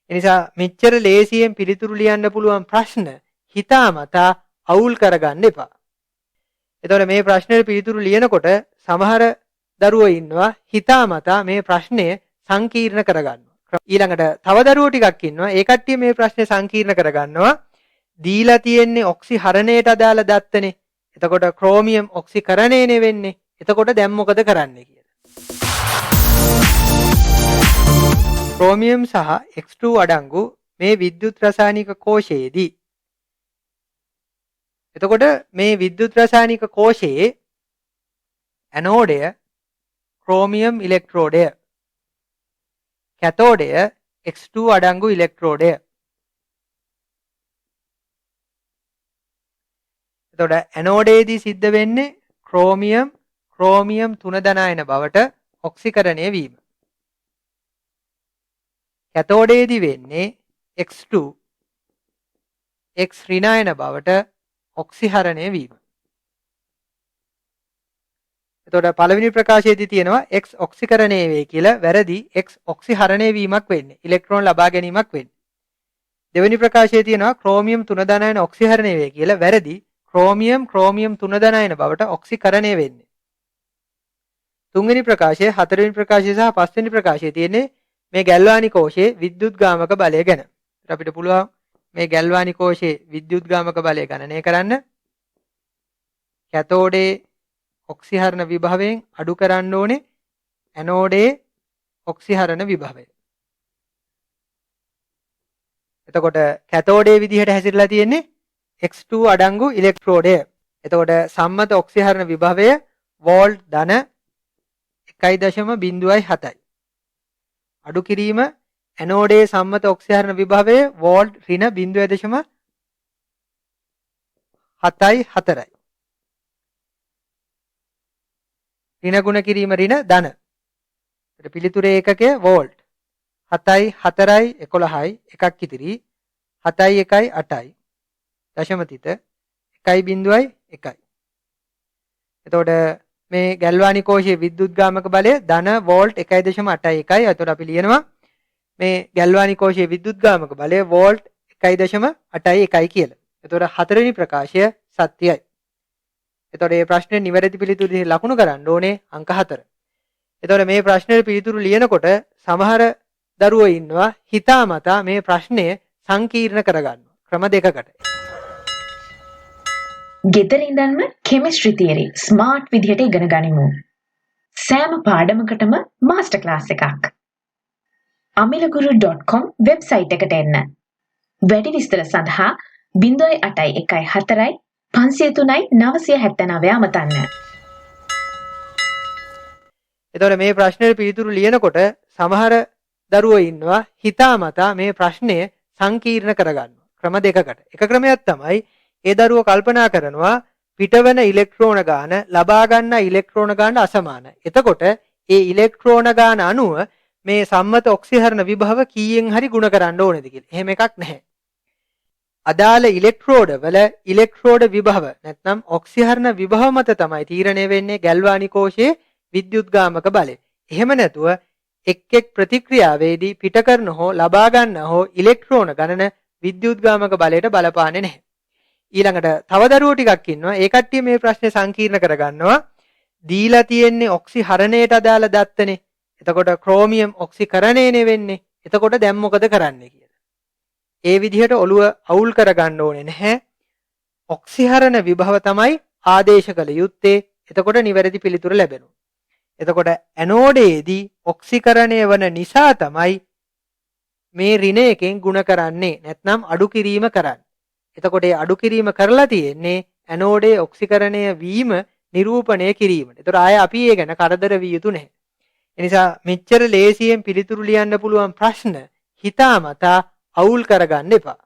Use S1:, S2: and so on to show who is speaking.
S1: එනිසා මෙච්චර ලේසියෙන් පිළිතුරු ලියන්න පුළුවන් ප්‍රශ්න හිතාමතා අවුල් කරගන්න එපා. එතකොට මේ ප්‍රශ්නෙට පිළිතුරු ලියනකොට සමහර දරුවෝ ඉන්නවා හිතාමතා මේ ප්‍රශ්නය සංකීර්ණ කරගන්නවා. ඊළඟට තව දරුවෝ ටිකක් ඉන්නවා ඒ කට්ටිය මේ ප්‍රශ්නේ සංකීර්ණ කරගන්නවා. දීලා තියෙන්නේ ඔක්සිහරණයට අදාළ දත්තනේ. එතකොට ක්‍රෝමියම් ඔක්සිකරණයනේ වෙන්නේ. එතකොට දැන් මොකද කරන්නේ කියලා. ක්‍රෝමියම් සහ X2 අඩංගු මේ විද්‍යුත් රසායනික කෝෂයේදී එතකොට මේ විද්‍යුත් රසායනික කෝෂයේ ඇනෝඩය ක්‍රෝමියම් ඉලෙක්ට්‍රෝඩය කැතෝඩය X2 අඩංගු ඉලෙක්ට්‍රෝඩය. එතකොට ඇනෝඩයේදී සිද්ධ වෙන්නේ ක්‍රෝමියම් 3 ධනායන බවට ඔක්සිකරණය වීම. කැතෝඩයේදී වෙන්නේ X2 X ඍණායන බවට ඔක්සිහරණය වීම. එතකොට පළවෙනි ප්‍රකාශයේදී තියෙනවා X ඔක්සිකරණය වේ කියලා වැරදි X ඔක්සිහරණය වීමක් වෙන්නේ. ඉලෙක්ට්‍රෝන ලබා ගැනීමක් වෙන්නේ. දෙවෙනි ප්‍රකාශයේ තියෙනවා ක්‍රෝමියම් 3 ධනායන ඔක්සිහරණය වේ කියලා වැරදි ක්‍රෝමියම් 3 ධනායන බවට ඔක්සිකරණය වෙන්නේ. තුන්වෙනි ප්‍රකාශය, හතරවෙනි ප්‍රකාශය සහ පස්වෙනි ප්‍රකාශයේ තියෙන්නේ මේ ගැල්වානි කෝෂයේ විද්‍යුත් ගාමක බලය ගැන. අපිට පුළුවන් මේ ගැල්වානි කෝෂයේ විද්‍යුත් ගාමක බලය ගණනය කරන්න. කැතෝඩේ ඔක්සිහරණ විභවයෙන් අඩු කරන්න ඕනේ ඇනෝඩේ ඔක්සිහරණ විභවය. එතකොට කැතෝඩේ විදිහට හැසිරලා තියෙන්නේ X2 අඩංගු ඉලෙක්ට්‍රෝඩය. එතකොට සම්මත ඔක්සිහරණ විභවය වෝල්ට් ධන 1.07යි. අඩු කිරීම ඇනෝඩේ සම්මත ඔක්සිහරණ විභවය වෝල්ට් ඍණ 0.74යි. ඍණ ගුණ කිරීම ඍණ ධන. ඒකට පිළිතුරේ ඒකකය වෝල්ට්. 7යි 4යි 11යි එකක් ඉතිරි 7යි 1යි 8යි. දශම තිත 1.1යි. එතකොට මේ ගැල්වානි කෝෂයේ විද්‍යුත් ගාමක බලය ධන වෝල්ට් 1.81යි. එතකොට අපි ලියනවා මේ ගැල්වානි කෝෂයේ විද්‍යුත් ගාමක බලය වෝල්ට් 1.81 කියලා. එතකොට හතරවෙනි ප්‍රකාශය සත්‍යයි. එතකොට මේ ප්‍රශ්නේ නිවැරදි පිළිතුරු දෙක ලකුණු කරන්න ඕනේ අංක 4. එතකොට මේ ප්‍රශ්නෙට පිළිතුරු ලියනකොට සමහර දරුවෝ ඉන්නවා හිතාමතා මේ ප්‍රශ්නය සංකීර්ණ කරගන්නවා. ක්‍රම දෙකකට.
S2: ගෙදර ඉඳන්ම කෙමිස්ට්‍රි තියරි ස්මාර්ට් විදිහට ඉගෙන ගනිමු. සෑම පාඩමකටම මාස්ටර් ක්ලාස් එකක්. amilaguru.com වෙබ්සයිට් එකට එන්න. වැඩි විස්තර සඳහා 0814 503 979 අමතන්න.
S1: එතකොට මේ ප්‍රශ්නෙට පිළිතුරු ලියනකොට සමහර දරුවෝ ඉන්නවා හිතාමතා මේ ප්‍රශ්නය සංකීර්ණ කරගන්නවා. ක්‍රම දෙකකට. එක ක්‍රමයක් තමයි ඒ දරුවෝ කල්පනා කරනවා පිටවන ඉලෙක්ට්‍රෝන ගාන ලබා ගන්න ඉලෙක්ට්‍රෝන ගාන අසමානයි. එතකොට ඒ ඉලෙක්ට්‍රෝන ගාන අනුව මේ සම්මත ඔක්සිහරණ විභව කීයෙන් හරි ගුණ කරන්න ඕනේද කියලා. එහෙම එකක් නැහැ. අදාළ ඉලෙක්ට්‍රෝඩ වල ඉලෙක්ට්‍රෝඩ විභව නැත්නම් ඔක්සිහරණ විභව මත තමයි තීරණය වෙන්නේ ගැල්වානි කෝෂයේ විද්‍යුත් ගාමක බලය. එහෙම නැතුව එක් ප්‍රතික්‍රියාවේදී පිට කරන හෝ ලබා ගන්න හෝ ඉලෙක්ට්‍රෝන ගණන විද්‍යුත් ගාමක බලයට බලපාන්නේ නැහැ. ඊළඟට තව දරුවෝ ටිකක් ඉන්නවා ඒ කට්ටිය මේ ප්‍රශ්නේ සංකීර්ණ කරගන්නවා. දීලා තියෙන්නේ ඔක්සිහරණයට අදාළ දත්තනේ. එතකොට ක්‍රෝමියම් ඔක්සිකරණයනේ වෙන්නේ. එතකොට දැන් මොකද කරන්නේ කියලා. ඒ විදිහට ඔළුව අවුල් කරගන්න ඕනේ නැහැ. ඔක්සිහරණ විභව තමයි ආදේශ කළ යුත්තේ. එතකොට නිවැරදි පිළිතුර ලැබෙනවා. එතකොට ඇනෝඩයේදී ඔක්සිකරණය වන නිසා තමයි මේ ඍණ එකෙන් ගුණ කරන්නේ නැත්නම් අඩු කිරීම කරන්නේ. එතකොට ඒ අඩු කිරීම කරලා තියෙන්නේ ඇනෝඩේ ඔක්සිකරණය වීම නිරූපණය කිරීමට. ඒතර ආය අපි ඒ ගැන කරදර විය යුතු නැහැ. ඒ නිසා මෙච්චර ලේසියෙන් පිළිතුරු ලියන්න පුළුවන් ප්‍රශ්න හිතාමතා අවුල් කරගන්න එපා.